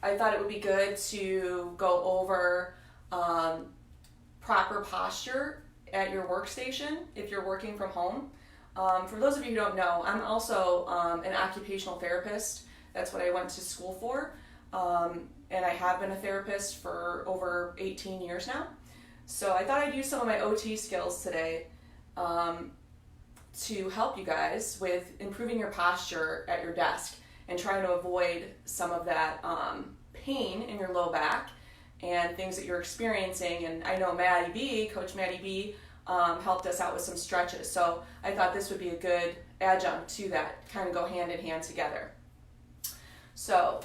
I thought it would be good to go over proper posture at your workstation if you're working from home. For those of you who don't know, I'm also an occupational therapist. That's what I went to school for. And I have been a therapist for over 18 years now. So I thought I'd use some of my OT skills today to help you guys with improving your posture at your desk and trying to avoid some of that pain in your low back and things that you're experiencing. And I know Coach Maddie B, helped us out with some stretches. So I thought this would be a good adjunct to that, kind of go hand in hand together. So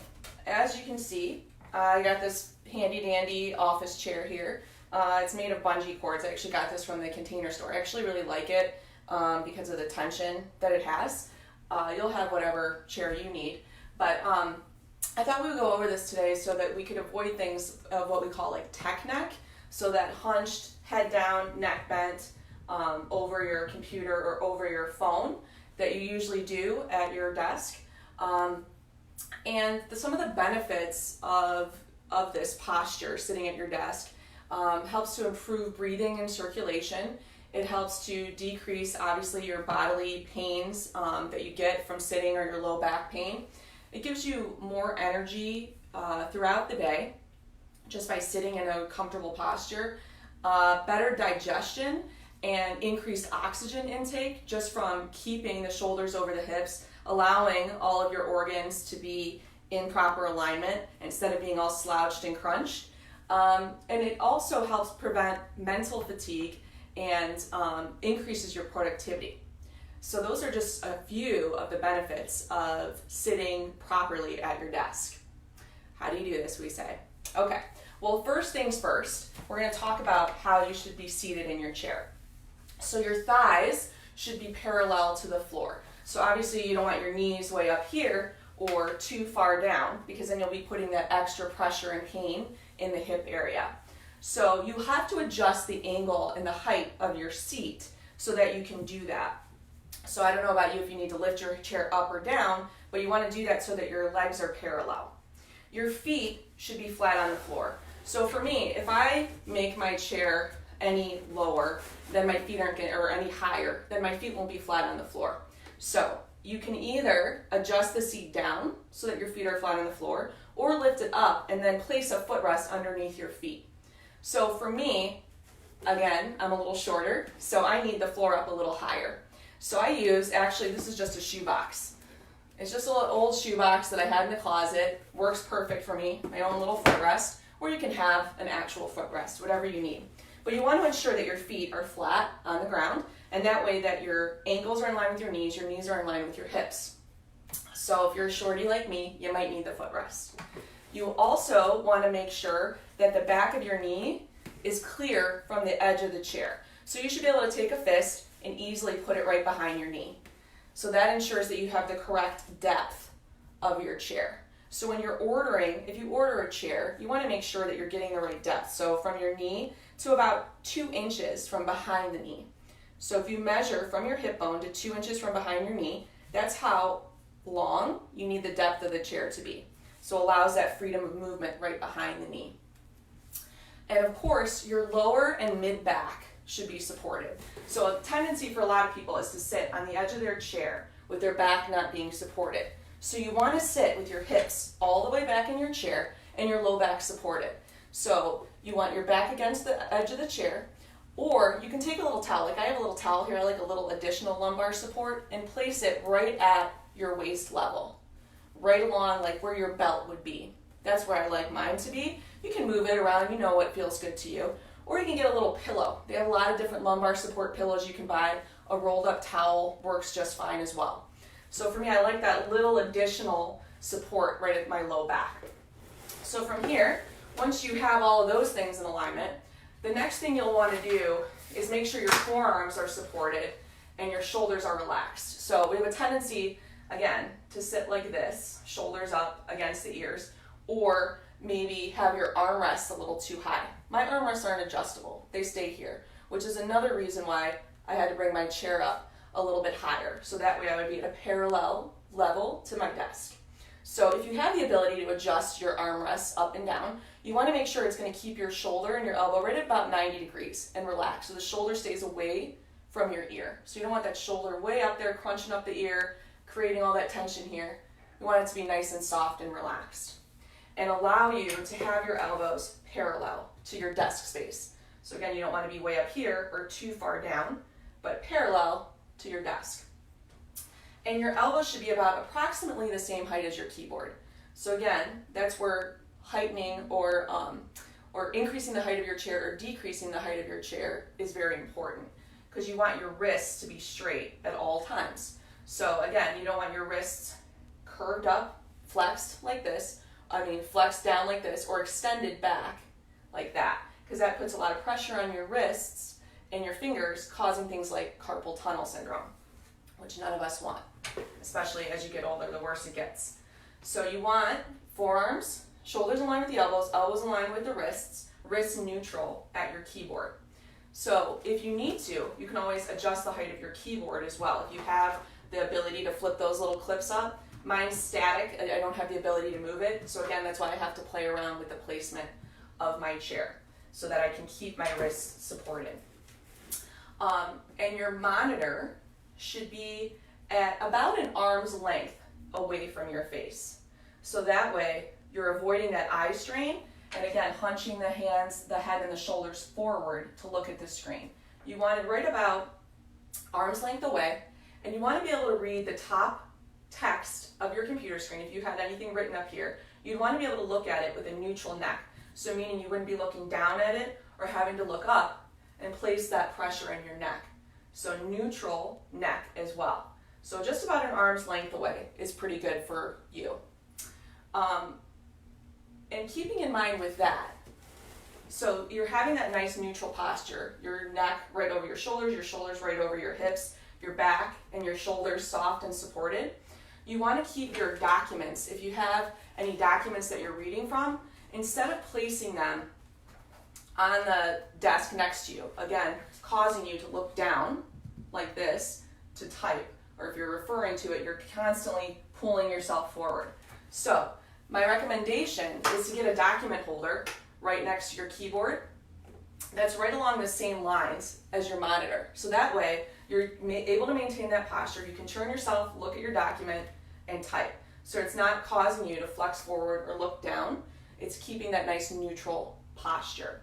as you can see, I got this handy dandy office chair here. It's made of bungee cords. I actually got this from the Container Store. I actually really like it because of the tension that it has. You'll have whatever chair you need. But I thought we would go over this today so that we could avoid things of what we call like tech neck. So that hunched, head down, neck bent over your computer or over your phone that you usually do at your desk. And some of the benefits of this posture sitting at your desk helps to improve breathing and circulation. It helps to decrease, obviously, your bodily pains that you get from sitting or your low back pain. It gives you more energy throughout the day just by sitting in a comfortable posture, better digestion, and increased oxygen intake just from keeping the shoulders over the hips, allowing all of your organs to be in proper alignment instead of being all slouched and crunched. And it also helps prevent mental fatigue and increases your productivity. So those are just a few of the benefits of sitting properly at your desk. How do you do this, we say? Okay, well, first things first, we're going to talk about how you should be seated in your chair. So your thighs should be parallel to the floor. So obviously you don't want your knees way up here or too far down, because then you'll be putting that extra pressure and pain in the hip area. So you have to adjust the angle and the height of your seat so that you can do that. So I don't know about you if you need to lift your chair up or down, but you want to do that so that your legs are parallel. Your feet should be flat on the floor. So for me, if I make my chair any lower, then my feet aren't going to, or any higher, then my feet won't be flat on the floor. So you can either adjust the seat down so that your feet are flat on the floor, or lift it up and then place a footrest underneath your feet. So for me, again, I'm a little shorter, so I need the floor up a little higher. So I use, actually this is just a shoebox. It's just a little old shoebox that I had in the closet. Works perfect for me, my own little footrest, or you can have an actual footrest, whatever you need. But you want to ensure that your feet are flat on the ground, and that way that your ankles are in line with your knees are in line with your hips. So if you're a shorty like me, you might need the footrest. You also want to make sure that the back of your knee is clear from the edge of the chair. So you should be able to take a fist and easily put it right behind your knee. So that ensures that you have the correct depth of your chair. So when you're ordering, if you order a chair, you want to make sure that you're getting the right depth. So from your knee to about 2 inches from behind the knee. So if you measure from your hip bone to 2 inches from behind your knee, that's how long you need the depth of the chair to be. So it allows that freedom of movement right behind the knee. And of course, your lower and mid back should be supported. So a tendency for a lot of people is to sit on the edge of their chair with their back not being supported. So you want to sit with your hips all the way back in your chair and your low back supported. So you want your back against the edge of the chair, or you can take a little towel, like I have a little towel here, like a little additional lumbar support, and place it right at your waist level, right along like where your belt would be. That's where I like mine to be. You can move it around, you know what feels good to you. Or you can get a little pillow. They have a lot of different lumbar support pillows you can buy. A rolled up towel works just fine as well. So for me, I like that little additional support right at my low back. So from here, once you have all of those things in alignment, the next thing you'll want to do is make sure your forearms are supported and your shoulders are relaxed. So we have a tendency, again, to sit like this, shoulders up against the ears, or maybe have your armrests a little too high. My armrests aren't adjustable. They stay here, which is another reason why I had to bring my chair up a little bit higher. So that way I would be at a parallel level to my desk. So if you have the ability to adjust your armrests up and down, you want to make sure it's going to keep your shoulder and your elbow right at about 90 degrees and relax. So the shoulder stays away from your ear. So you don't want that shoulder way up there crunching up the ear, creating all that tension here. You want it to be nice and soft and relaxed. And allow you to have your elbows parallel to your desk space. So again, you don't want to be way up here or too far down, but parallel to your desk. And your elbows should be about approximately the same height as your keyboard. So again, that's where heightening or increasing the height of your chair or decreasing the height of your chair is very important, because you want your wrists to be straight at all times. So again, you don't want your wrists curved up, flexed like this, flexed down like this, or extended back like that, because that puts a lot of pressure on your wrists and your fingers, causing things like carpal tunnel syndrome, which none of us want, especially as you get older, the worse it gets. So you want forearms, shoulders in line with the elbows, elbows in line with the wrists neutral at your keyboard. So if you need to, you can always adjust the height of your keyboard as well. If you have the ability to flip those little clips up, mine's static, I don't have the ability to move it. So again, that's why I have to play around with the placement of my chair so that I can keep my wrists supported. And your monitor should be at about an arm's length away from your face. So that way you're avoiding that eye strain, and again, hunching the hands, the head, and the shoulders forward to look at the screen. You want it right about arm's length away, and you want to be able to read the top text of your computer screen. If you had anything written up here, you'd want to be able to look at it with a neutral neck. So meaning you wouldn't be looking down at it or having to look up and place that pressure in your neck. So neutral neck as well. So just about an arm's length away is pretty good for you. And keeping in mind with that, so you're having that nice neutral posture, your neck right over your shoulders right over your hips, your back and your shoulders soft and supported. You want to keep your documents, if you have any documents that you're reading from, instead of placing them on the desk next to you, again, causing you to look down like this to type, or if you're referring to it, you're constantly pulling yourself forward. So my recommendation is to get a document holder right next to your keyboard that's right along the same lines as your monitor. So that way you're able to maintain that posture. You can turn yourself, look at your document, and type. So it's not causing you to flex forward or look down. It's keeping that nice neutral posture.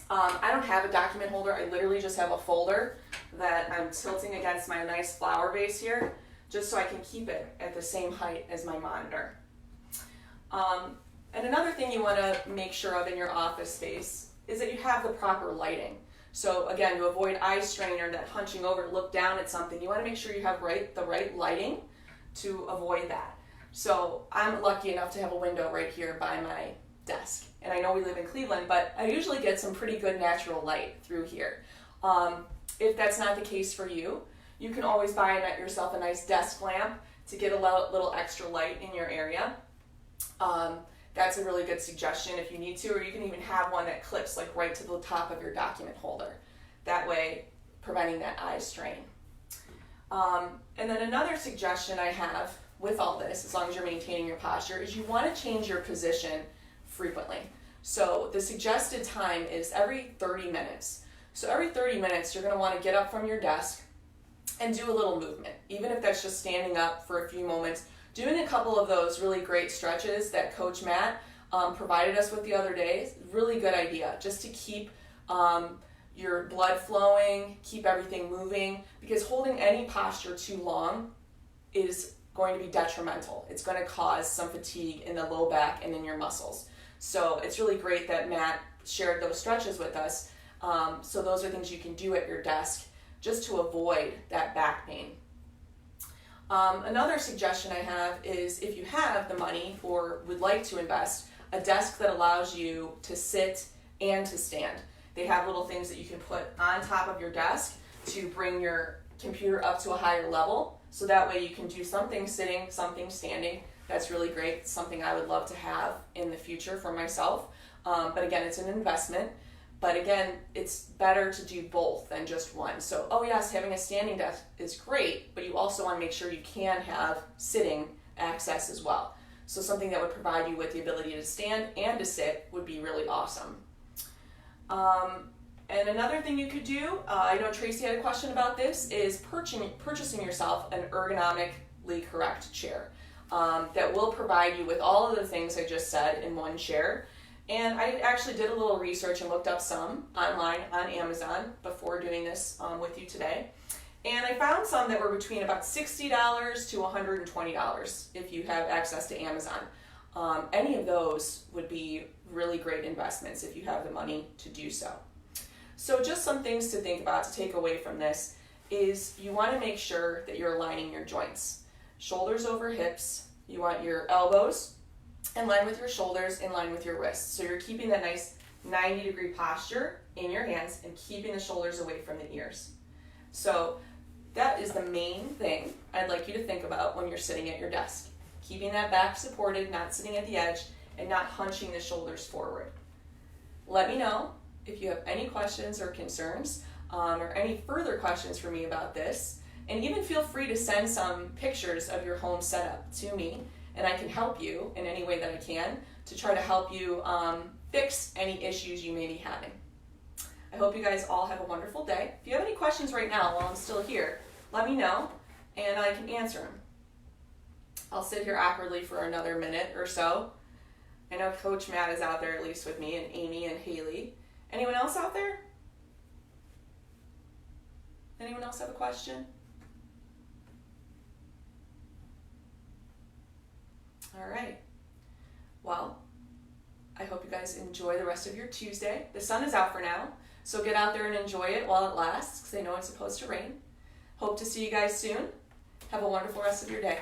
I don't have a document holder. I literally just have a folder that I'm tilting against my nice flower vase here, just so I can keep it at the same height as my monitor. And another thing you want to make sure of in your office space is that you have the proper lighting. So again, to avoid eye strain or that hunching over to look down at something, you want to make sure you have the right lighting to avoid that. So I'm lucky enough to have a window right here by my desk. And I know we live in Cleveland, but I usually get some pretty good natural light through here. If that's not the case for you, you can always buy yourself a nice desk lamp to get a little extra light in your area. That's a really good suggestion if you need to, or you can even have one that clips like right to the top of your document holder. That way, preventing that eye strain. And then another suggestion I have with all this, as long as you're maintaining your posture, is you want to change your position frequently. So the suggested time is every 30 minutes. So every 30 minutes, you're going to want to get up from your desk and do a little movement, even if that's just standing up for a few moments. Doing a couple of those really great stretches that Coach Matt provided us with the other day, really good idea, just to keep your blood flowing, keep everything moving, because holding any posture too long is going to be detrimental. It's going to cause some fatigue in the low back and in your muscles. So it's really great that Matt shared those stretches with us. So those are things you can do at your desk just to avoid that back pain. Another suggestion I have is, if you have the money or would like to invest, a desk that allows you to sit and to stand. They have little things that you can put on top of your desk to bring your computer up to a higher level, so that way you can do something sitting, something standing. That's really great. It's something I would love to have in the future for myself. But again, it's an investment. But again, it's better to do both than just one. So, yes, having a standing desk is great, but you also want to make sure you can have sitting access as well. So something that would provide you with the ability to stand and to sit would be really awesome. And another thing you could do, I know Tracy had a question about this, is purchasing yourself an ergonomically correct chair that will provide you with all of the things I just said in one chair. And I actually did a little research and looked up some online on Amazon before doing this with you today. And I found some that were between about $60 to $120 if you have access to Amazon. Any of those would be really great investments if you have the money to do so. So just some things to think about, to take away from this, is you want to make sure that you're aligning your joints. Shoulders over hips, you want your elbows in line with your shoulders, in line with your wrists. So you're keeping that nice 90-degree posture in your hands and keeping the shoulders away from the ears. So that is the main thing I'd like you to think about when you're sitting at your desk. Keeping that back supported, not sitting at the edge, and not hunching the shoulders forward. Let me know if you have any questions or concerns, or any further questions for me about this. And even feel free to send some pictures of your home setup to me, and I can help you in any way that I can to try to help you fix any issues you may be having. I hope you guys all have a wonderful day. If you have any questions right now while I'm still here, let me know and I can answer them. I'll sit here awkwardly for another minute or so. I know Coach Matt is out there at least with me, and Amy and Haley. Anyone else out there? Anyone else have a question? All right. Well, I hope you guys enjoy the rest of your Tuesday. The sun is out for now, so get out there and enjoy it while it lasts, because I know it's supposed to rain. Hope to see you guys soon. Have a wonderful rest of your day.